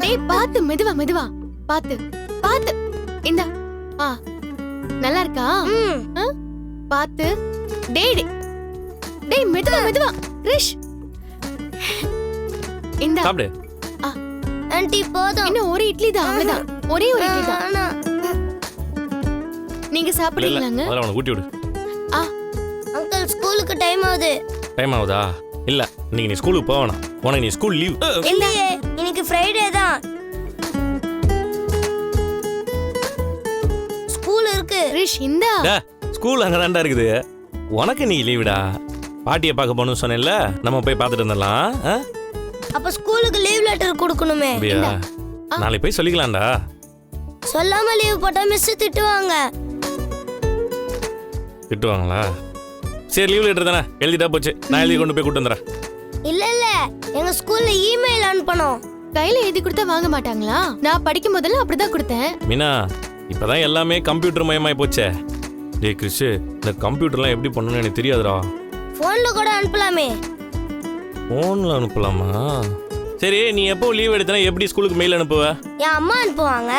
டேய் பாத்து மெதுவா மெதுவா பாத்து பாத்து இந்தா நல்லா இருக்கா பாத்து டேய் டேய் மெதுவா மெதுவா ரிஷ் இந்தா சாப்பிடு. ஆண்டி போதும். இன்னும் ஒரு இட்லி தான் அவ்வளவுதான். ஒரே ஒரு இட்லி தான். நீங்க சாப்பிடுறீங்களாங்க? முதல்ல அவனை ஊட்டி விடு. அங்கிள் ஸ்கூலுக்கு டைம் ஆகுது. டைம் ஆகுதா? இல்ல இன்னைக்கு நீ ஸ்கூலுக்கு போவேணாம். உனக்கு நீ ஸ்கூல் லீவ். இல்லையே இன்னைக்கு ஃப்ரைடே தான். ஸ்கூல் இருக்கு. ரிஷ் இந்தா. ஸ்கூல் அங்கதான்டா இருக்குது. உனக்கு நீ லீவுடா. பாட்டியை பார்க்க போகணும்னு சொன்னேன்ல, நம்ம போய் பார்த்துட்டு வந்துடலாம். அப்ப ஸ்கூலுக்கு லீவ் லெட்டர் கொடுக்கணுமே. நாளைக்கு போய் சொல்லிக்கலாம்டா. சொல்லாம லீவ் போட்டா மிஸ் திட்டுவாங்க. திட்டுவாங்களா? சரி லீவ் லெட்டர் தானே, எழுதிட்டா போச்சு. நான் எழுதி கொண்டு போய் கூட்டு வந்துடுறேன். இல்ல எங்க ஸ்கூல்ல இமெயில் அனுப்பணும். கையில எழுதி கொடுத்தா வாங்க மாட்டாங்களா? நான் படிக்கும் போதெல்லாம் அப்படிதான் கொடுத்தேன். மீனா, இப்பதான் எல்லாமே கம்ப்யூட்டர் மயமாயி போச்சே. டேய் கிறிஷ், இந்த கம்ப்யூட்டர்லாம் எப்படி பண்ணணும்னு எனக்கு தெரியாதுடா. போன்ல கூட அனுப்பலாமே. போன்ல அனுப்பலாமா? சரி, நீ எப்போ லீவ் எடுத்தனா எப்படி ஸ்கூலுக்கு மெயில் அனுப்புவ? என் அம்மா அனுப்புவாங்க.